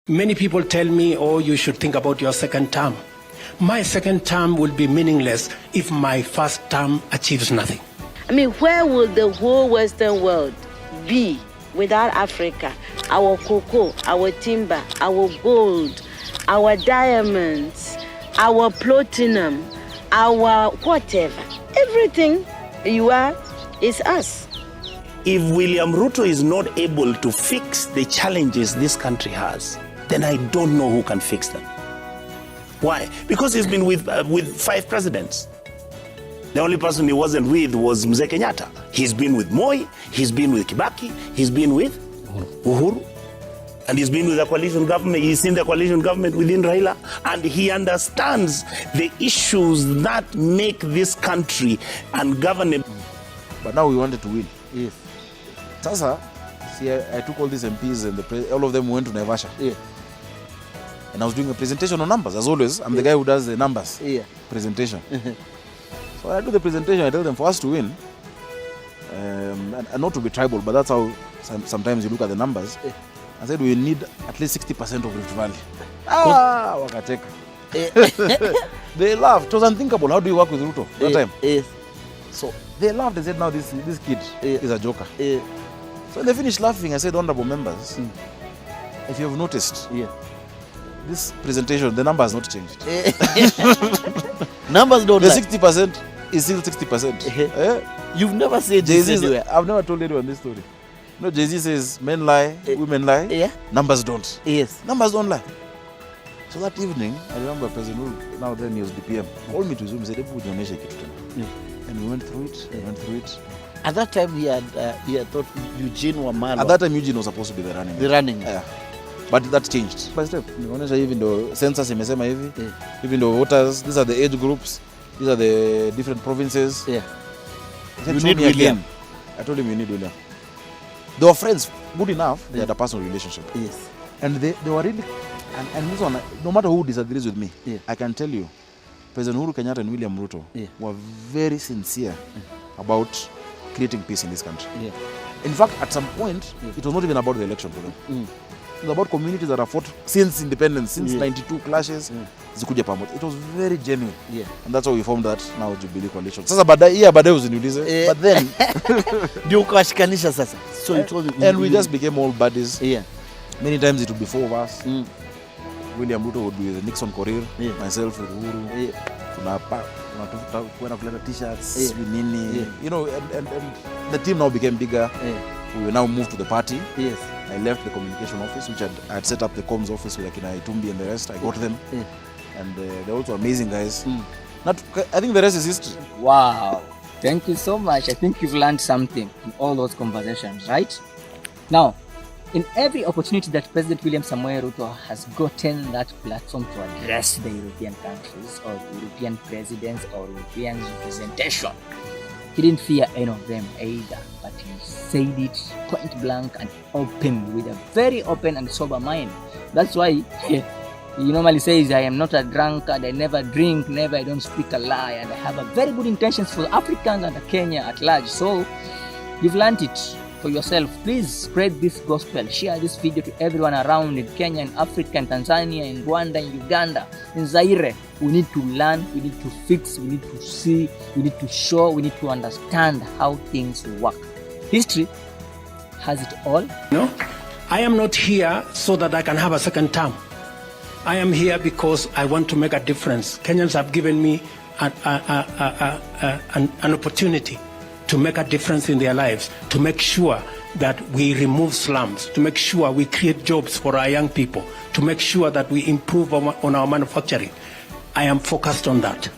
Many people tell me, oh, you should think about your second term. My second term will be meaningless if my first term achieves nothing. I mean, where will the whole Western world be without Africa? Our cocoa, our timber, our gold, our diamonds, our platinum, our whatever. Everything you are is us. If William Ruto is not able to fix the challenges this country has, then I don't know who can fix them. Why? Because he's been with 5 presidents. The only person he wasn't with was Mzee Kenyatta. He's been with Moi, he's been with Kibaki, he's been with Uhuru. And he's been with the coalition government, he's seen the coalition government within Raila, and he understands the issues that make this country ungovernable. But now we wanted to win. Yes. Sasa, see, I took all these MPs and all of them went to Naivasha. Yeah. And I was doing a presentation on numbers, as always. I'm the guy who does the numbers presentation. So I do the presentation, I tell them for us to win, and not to be tribal, but that's how sometimes you look at the numbers. I said we need at least 60% of Rift Valley. Wakacheka. They laughed. It was unthinkable. How do you work with Ruto that time? Yes. So they laughed. They said, now this kid is a joker. So they finished laughing. I said, honorable members, if you have noticed, this presentation, the number has not changed. Numbers don't The lie. 60% is still 60%. You've never said this anywhere. I've never told anyone this story. No, Jay-Z says men lie, women lie. Yeah. Numbers don't. Yes. Numbers don't lie. So that evening, I remember President Uhuru, now then he was DPM, called me to Zoom and said, and we went through it. At that time, he had thought Eugene Wamalwa. At that time, Eugene was supposed to be the running. The running. Yeah. But that changed. By step, even though census imesema hivi, even though voters, these are the age groups, these are the different provinces. Yeah. You need William. I told him you need William. They were friends, good enough, they had a personal relationship. Yes. And they were really, and this one, no matter who disagrees with me, I can tell you, President Uhuru Kenyatta and William Ruto were very sincere about creating peace in this country. Yeah. In fact, at some point, it was not even about the election for them. It was about communities that have fought since independence, since 92 clashes. Zikuja pamoja. It was very genuine. Yeah. And that's how we formed that now Jubilee coalition. Sasa baadaye usiniulize. But then ndio ukashikanisha sasa. So it was, and we just became all buddies. Yeah. Many times it would be 4 of us. William Ruto would be with Nixon Korir, myself with Uhuru. Tunapaka kuleta t-shirts, nini. You know, and the team now became bigger. We will now move to the party. Yes. I left the communication office, which I had set up the comms office with Akina Itumbi and the rest. I got them. And they're also amazing guys. I think the rest is history. Wow. Thank you so much. I think you've learned something in all those conversations, right? Now, in every opportunity that President William Samoei Ruto has gotten that platform to address the European countries or European presidents or European representation, he didn't fear any of them either, but he said it point blank and open, with a very open and sober mind. That's why he normally says, I am not a drunkard, I never drink, I don't speak a lie, and I have a very good intentions for Africans and Kenya at large. So you've learned it for yourself. Please spread this gospel, share this video to everyone around in Kenya, in Africa, in Tanzania, in Rwanda, in Uganda, in Zaire. We need to learn, we need to fix, we need to see, we need to show, we need to understand how things work. History has it all. No, I am not here so that I can have a second term. I am here because I want to make a difference. Kenyans have given me an opportunity to make a difference in their lives, to make sure that we remove slums, to make sure we create jobs for our young people, to make sure that we improve on our manufacturing. I am focused on that.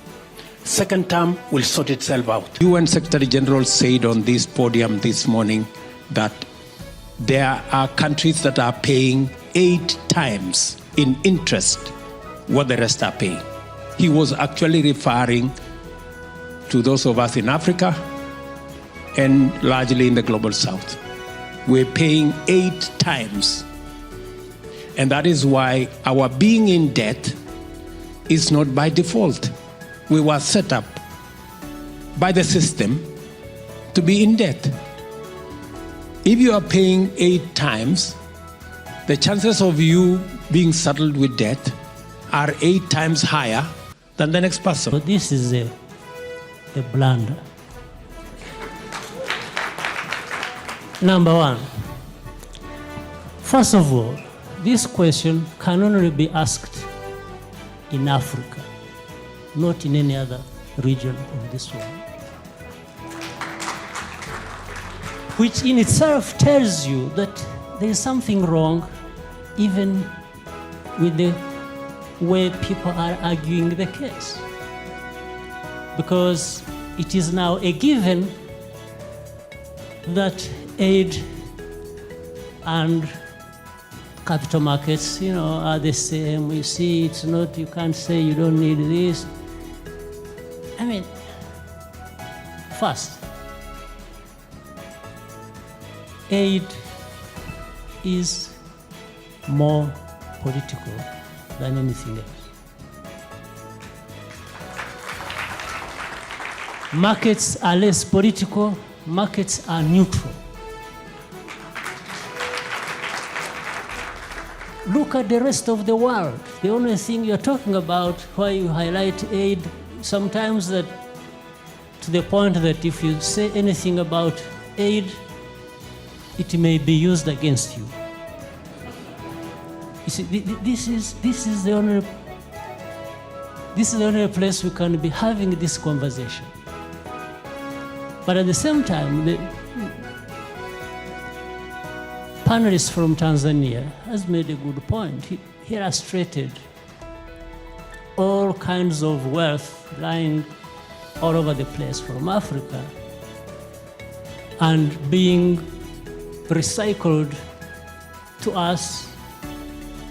Second term will sort itself out. UN Secretary General said on this podium this morning that there are countries that are paying 8 times in interest what the rest are paying. He was actually referring to those of us in Africa and largely in the global south. We're paying 8 times. And that is why our being in debt is not by default. We were set up by the system to be in debt. If you are paying 8 times the chances of you being saddled with debt are 8 times higher than the next person. So this is a blunder. Number one, first of all, this question can only be asked in Africa, not in any other region of this world. Which in itself tells you that there is something wrong even with the way people are arguing the case. Because it is now a given that aid and capital markets, are the same. You see, it's not, you can't say you don't need this. I mean, first, aid is more political than anything else. Markets are less political, markets are neutral. Look at the rest of the world. The only thing you're talking about, why you highlight aid, sometimes that to the point that if you say anything about aid, it may be used against you. You see, this is the only place we can be having this conversation. But at the same time, the panelist from Tanzania has made a good point. He illustrated all kinds of wealth lying all over the place from Africa and being recycled to us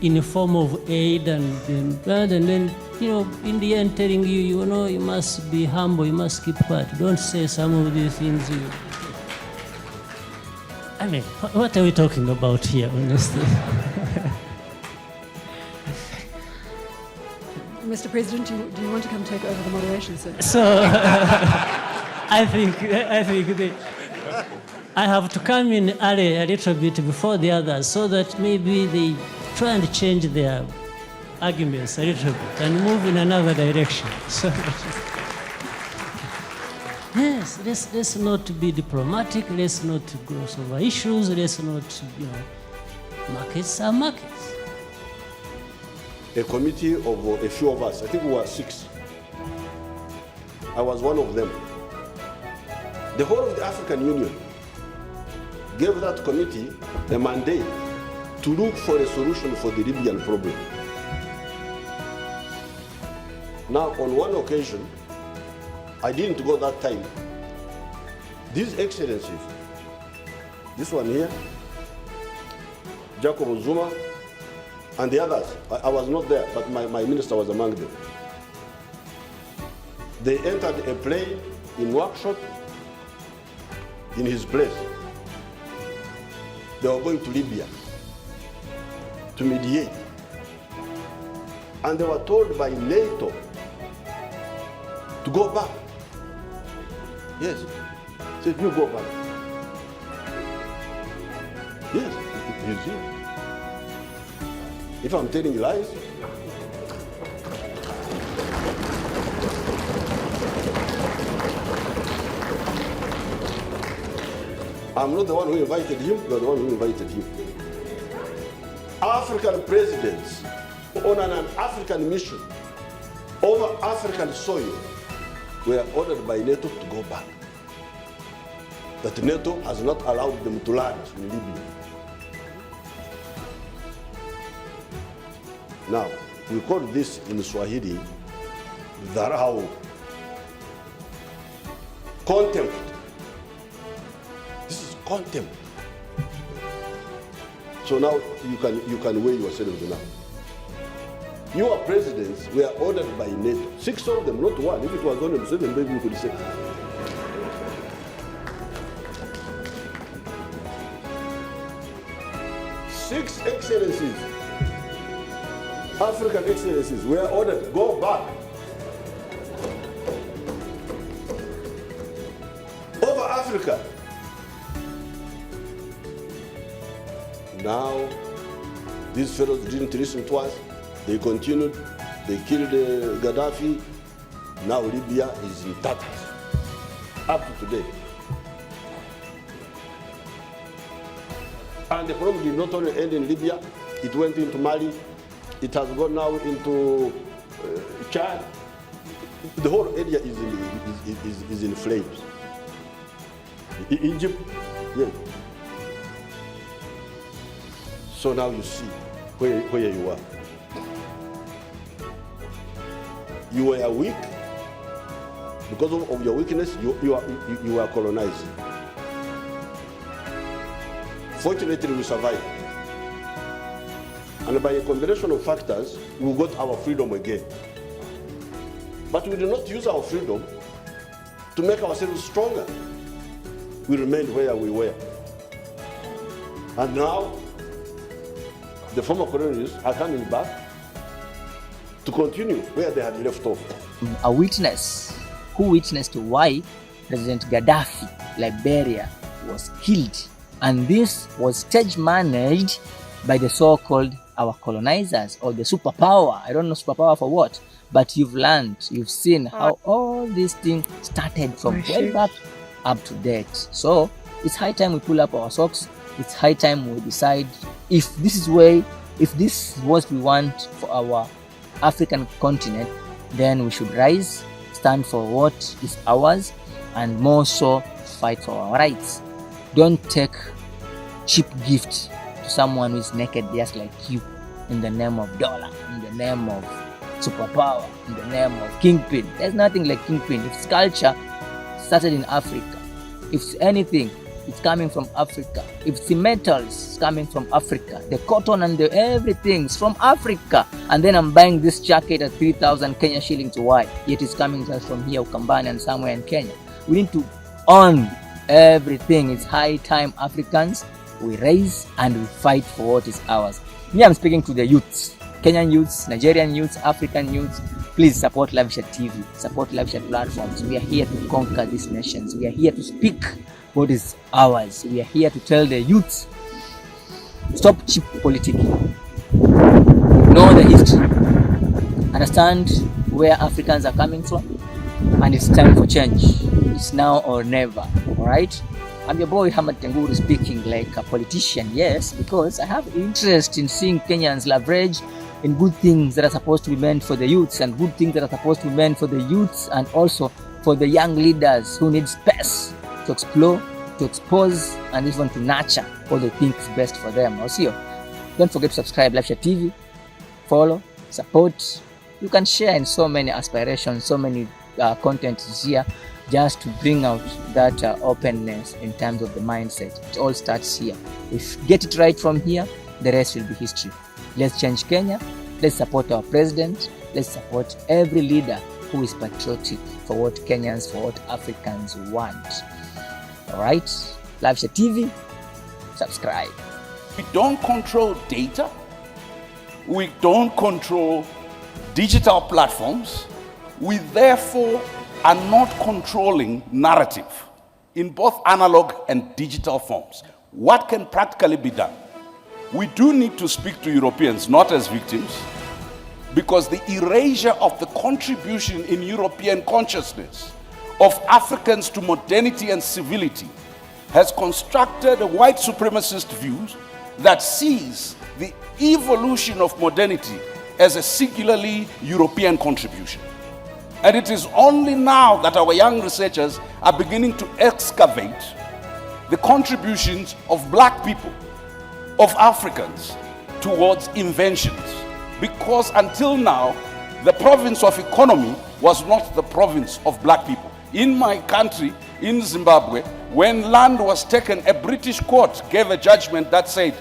in the form of aid and then in the end telling you, you must be humble, you must keep quiet. Don't say some of these things. I mean, what are we talking about here, honestly? Mr. President, do you want to come take over the moderation, sir? So, I think I have to come in early a little bit before the others so that maybe they try and change their arguments a little bit and move in another direction. So, yes, let's not be diplomatic, let's not gloss over issues, let's not, markets are markets. A committee of a few of us, I think we were 6. I was one of them. The whole of the African Union gave that committee a mandate to look for a solution for the Libyan problem. Now, on one occasion, I didn't go that time. These excellencies, this one here, Jacob Zuma, and the others, I was not there, but my minister was among them. They entered a plane in workshop in his place. They were going to Libya to mediate. And they were told by NATO to go back. Yes. Said, you go back. Yes, he's here. If I'm telling lies, I'm not the one who invited him, you're the one who invited him. African presidents on an African mission over African soil were ordered by NATO to go back. That NATO has not allowed them to land in Libya. Now, we call this in Swahili, dharau, contempt. This is contempt. So now you can weigh yourselves now. Your presidents were ordered by NATO. 6 of them, not one. If it was only 7, maybe we could say. Six excellencies, African excellencies, were ordered, go back. Over Africa. Now, These fellows didn't listen to us. They continued. They killed Gaddafi. Now Libya is in tatters. Up to today. And the problem did not only end in Libya, it went into Mali, it has gone now into Chad. The whole area is in flames. Egypt, yeah. So now you see where you are. You were weak. Because of your weakness, you are colonized. Fortunately, we survived. And by a combination of factors, we got our freedom again. But we did not use our freedom to make ourselves stronger. We remained where we were. And now, the former colonies are coming back to continue where they had left off. A witness who witnessed why President Gaddafi, Liberia, was killed. And this was stage managed by the so-called our colonizers or the superpower. I don't know superpower for what, but you've learned, you've seen how all these things started from way back up to date. So it's high time we pull up our socks. It's high time we decide if this is what we want for our African continent, then we should rise, stand for what is ours, and more so fight for our rights. Don't take cheap gift to someone who is naked just like you in the name of dollar, in the name of superpower, in the name of Kingpin. There's nothing like Kingpin. If it's culture, started in Africa. If it's anything, it's coming from Africa. If it's the metals, it's coming from Africa. The cotton and the everything's from Africa. And then I'm buying this jacket at 3,000 Kenya shillings. Why? Yet it's coming just from here, Ukambani, and somewhere in Kenya. We need to own everything. It's high time Africans, we raise and we fight for what is ours. Me, I'm speaking to the youths, Kenyan youths, Nigerian youths, African youths. Please support Lavisha TV, support Lavisha platforms. We are here to conquer these nations. We are here to speak what is ours. We are here to tell the youths, stop cheap politicking. Know the history. Understand where Africans are coming from. And it's time for change. It's now or never. Alright? I'm your boy Hamad Tenguru, speaking like a politician, yes, because I have interest in seeing Kenyans leverage in good things that are supposed to be meant for the youths, and good things that are supposed to be meant for the youths and also for the young leaders who need space to explore, to expose, and even to nurture what they think is best for them. Also, don't forget to subscribe Lavisha TV, follow, support. You can share in so many aspirations, so many content here, just to bring out that openness in terms of the mindset. It all starts here. If you get it right from here, the rest will be history. Let's change Kenya. Let's support our president. Let's support every leader who is patriotic for what Kenyans, for what Africans want. Alright? Lavisha TV, subscribe. We don't control data. We don't control digital platforms. We therefore are not controlling narrative in both analog and digital forms. What can practically be done? We do need to speak to Europeans, not as victims, because the erasure of the contribution in European consciousness of Africans to modernity and civility has constructed a white supremacist view that sees the evolution of modernity as a singularly European contribution. And it is only now that our young researchers are beginning to excavate the contributions of black people, of Africans, towards inventions. Because until now, the province of economy was not the province of black people. In my country, in Zimbabwe, when land was taken, a British court gave a judgment that said,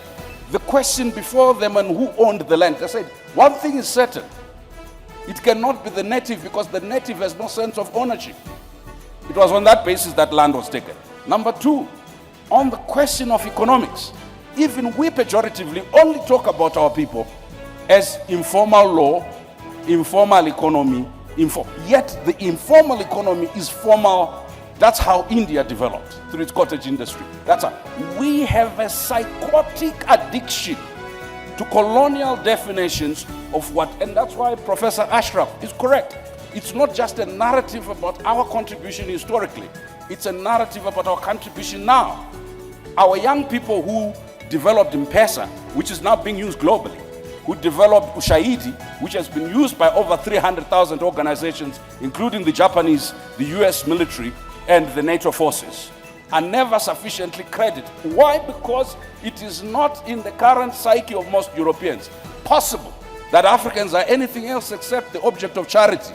the question before them and who owned the land, they said, one thing is certain, it cannot be the native because the native has no sense of ownership. It was on that basis that land was taken. Number two, on the question of economics, even we pejoratively only talk about our people as informal law, informal economy, yet the informal economy is formal. That's how India developed through its cottage industry. That's how we have a psychotic addiction to colonial definitions of what, and that's why Professor Ashraf is correct. It's not just a narrative about our contribution historically, it's a narrative about our contribution now. Our young people who developed M-Pesa, which is now being used globally, who developed Ushahidi, which has been used by over 300,000 organizations, including the Japanese, the US military, and the NATO forces, are never sufficiently credited. Why? Because it is not in the current psyche of most Europeans possible that Africans are anything else except the object of charity.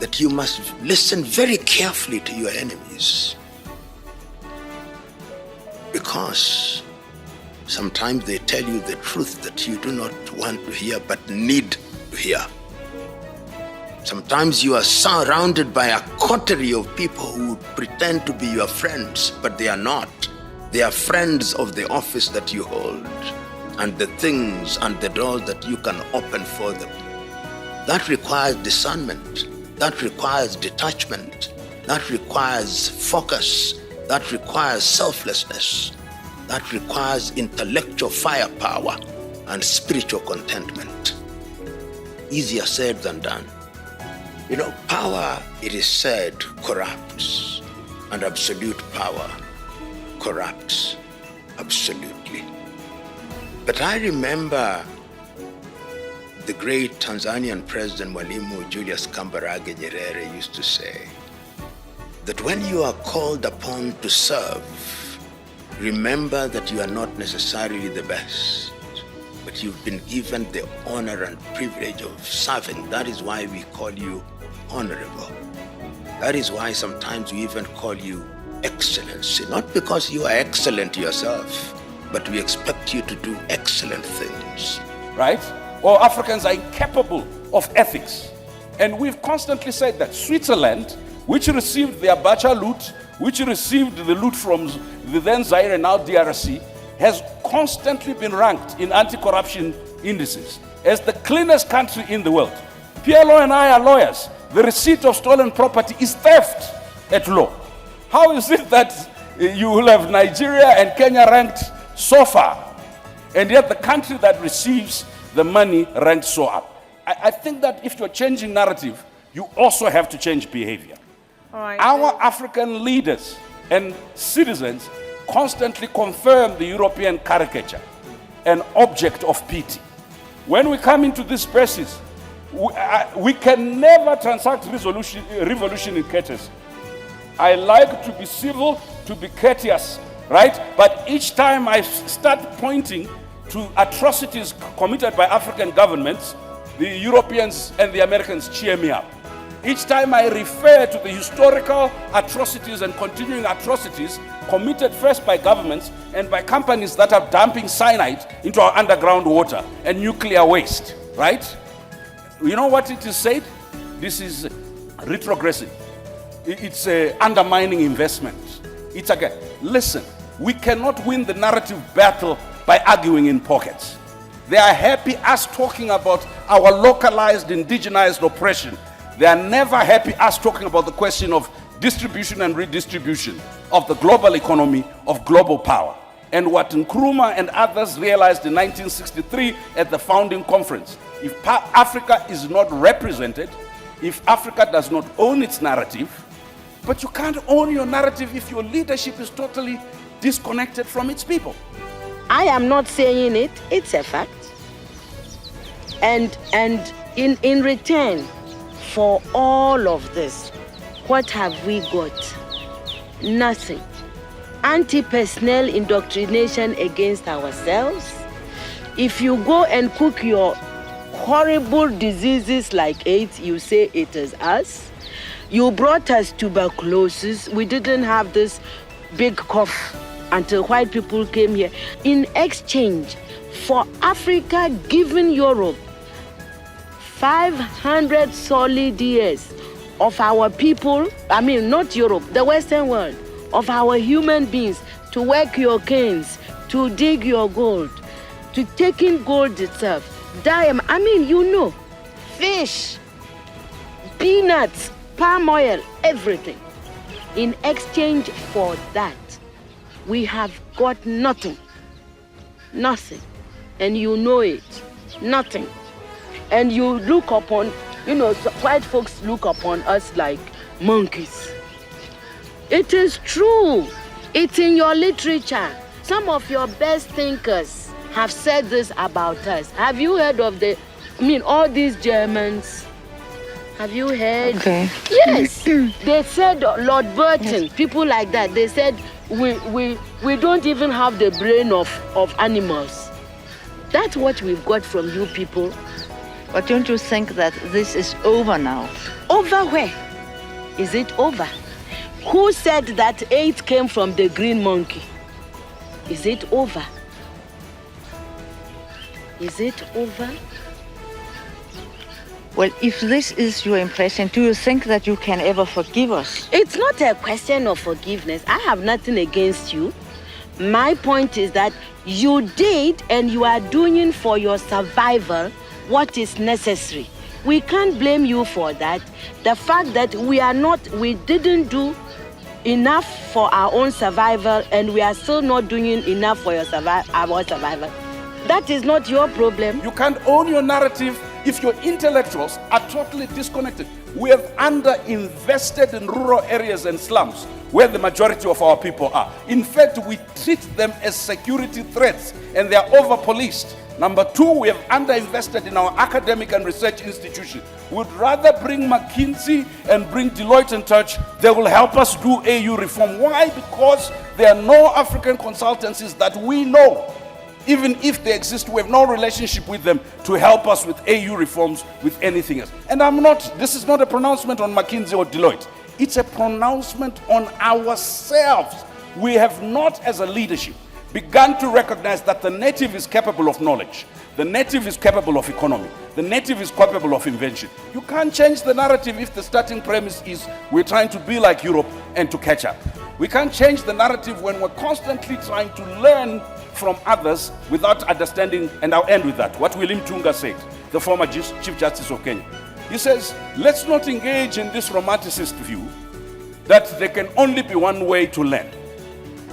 That you must listen very carefully to your enemies, because sometimes they tell you the truth that you do not want to hear but need to hear. Sometimes you are surrounded by a coterie of people who pretend to be your friends, but they are not. They are friends of the office that you hold and the things and the doors that you can open for them. That requires discernment. That requires detachment. That requires focus. That requires selflessness. That requires intellectual firepower and spiritual contentment. Easier said than done. You know, power, it is said, corrupts, and absolute power corrupts absolutely. But I remember the great Tanzanian President Mwalimu Julius Kambarage Nyerere used to say that when you are called upon to serve, remember that you are not necessarily the best, but you've been given the honor and privilege of serving. That is why we call you honorable. That is why sometimes we even call you excellency, not because you are excellent yourself, but we expect you to do excellent things. Right? Or Africans are incapable of ethics. And we've constantly said that Switzerland, which received the Abacha loot, which received the loot from the then Zaire and now DRC, has constantly been ranked in anti-corruption indices as the cleanest country in the world. PLO and I are lawyers. The receipt of stolen property is theft at law. How is it that you will have Nigeria and Kenya ranked so far, and yet the country that receives the money ranked so up? I think that if you're changing narrative, you also have to change behavior. All right, Our African leaders and citizens constantly confirm the European caricature, an object of pity. When we come into these spaces, we can never transact revolution in courtesy. I like to be civil, to be courteous, right? But each time I start pointing to atrocities committed by African governments, the Europeans and the Americans cheer me up. Each time I refer to the historical atrocities and continuing atrocities committed first by governments and by companies that are dumping cyanide into our underground water and nuclear waste, right? You know what it is said? This is retrogressive. It's undermining investment. It's again, listen, we cannot win the narrative battle by arguing in pockets. They are happy us talking about our localized, indigenized oppression. They are never happy us talking about the question of distribution and redistribution of the global economy, of global power. And what Nkrumah and others realized in 1963 at the founding conference, if Africa is not represented, if Africa does not own its narrative, but you can't own your narrative if your leadership is totally disconnected from its people. I am not saying it, it's a fact. And in return for all of this, what have we got? Nothing. Anti-personnel indoctrination against ourselves. If you go and cook your horrible diseases like AIDS, you say it is us. You brought us tuberculosis. We didn't have this big cough until white people came here. In exchange for Africa giving Europe 500 solid years of our people, I mean not Europe, the Western world, of our human beings to work your canes, to dig your gold, to take in gold itself, diamond, I mean, you know, fish, peanuts, palm oil, everything. In exchange for that, we have got nothing. Nothing. and you know it. Nothing. And you look upon, white folks look upon us like monkeys. It is true. It's in your literature. Some of your best thinkers have said this about us. Have you heard of all these Germans? Have you heard? Okay. Yes. They said, Lord Burton, people like that, they said, we don't even have the brain of animals. That's what we've got from you people. But don't you think that this is over now? Over where? Is it over? Who said that 8 came from the green monkey? Is it over? Is it over? Well, if this is your impression, do you think that you can ever forgive us? It's not a question of forgiveness. I have nothing against you. My point is that you did and you are doing for your survival what is necessary. We can't blame you for that. The fact that we didn't do enough for our own survival and we are still not doing enough for our survival, that is not your problem. You can't own your narrative if your intellectuals are totally disconnected. We have underinvested in rural areas and slums where the majority of our people are. In fact, we treat them as security threats and they are over-policed. Number 2, we have underinvested in our academic and research institutions. We'd rather bring McKinsey and bring Deloitte and Touch. They will help us do AU reform. Why? Because there are no African consultancies that we know. Even if they exist, we have no relationship with them to help us with AU reforms, with anything else. And this is not a pronouncement on McKinsey or Deloitte. It's a pronouncement on ourselves. We have not, as a leadership, begun to recognize that the native is capable of knowledge. The native is capable of economy. The native is capable of invention. You can't change the narrative if the starting premise is we're trying to be like Europe and to catch up. We can't change the narrative when we're constantly trying to learn from others without understanding, and I'll end with that. What William Tunga said, the former Chief Justice of Kenya. He says, let's not engage in this romanticist view that there can only be one way to learn.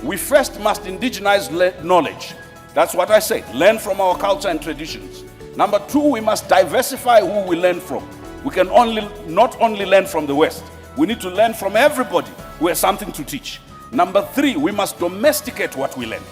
We first must indigenize knowledge. That's what I say, learn from our culture and traditions. Number 2, we must diversify who we learn from. We can not only learn from the West, we need to learn from everybody who has something to teach. Number 3, we must domesticate what we learn.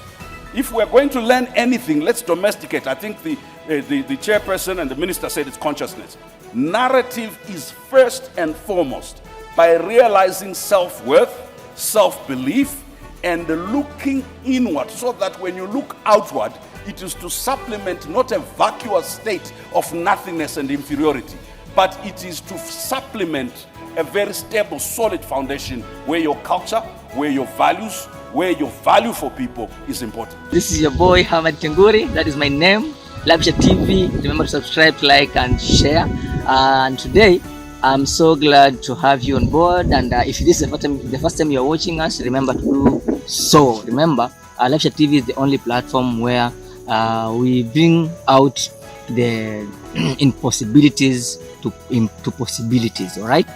If we're going to learn anything, let's domesticate. I think the chairperson and the minister said it's consciousness. Narrative is first and foremost by realizing self-worth, self-belief, and looking inward, so that when you look outward, it is to supplement not a vacuous state of nothingness and inferiority, but it is to supplement a very stable, solid foundation where your culture, where your values, where your value for people is important. This is your boy Hamad Tenguri. That is my name. Labsha TV. Remember to subscribe, like, and share. And today, I'm so glad to have you on board. And if this is the first time you're watching us, remember to do so. Remember, Labsha TV is the only platform where we bring out the impossibilities to possibilities. All right.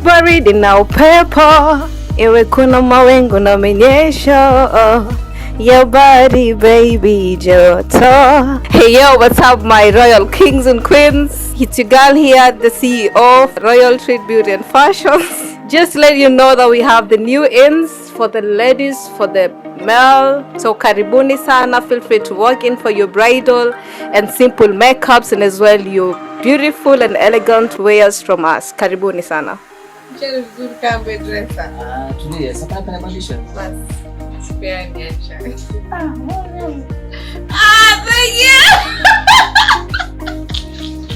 Buried in our paper, iwe kuna mawingu na minyesho, your body baby joto. Hey yo, what's up my royal kings and queens? It's your girl here, the CEO of Royal Treat Beauty and Fashions. Just to let you know that we have the new ins for the ladies, for the male. So karibuni sana, feel free to walk in for your bridal and simple makeups, and as well your beautiful and elegant wears from us. Karibuni sana. Today, sapana pana condition.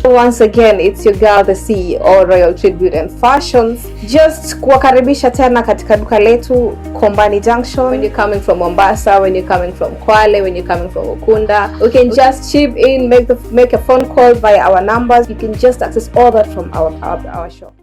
Once again, it's your girl, the CEO Royal Treat Beauty and Fashions. Just kuwakaribisha tena katika duka letu Kombani Junction. When you're coming from Mombasa, when you're coming from Kwale, when you're coming from Ukunda, you can just chip in, make a phone call via our numbers. You can just access all that from our shop.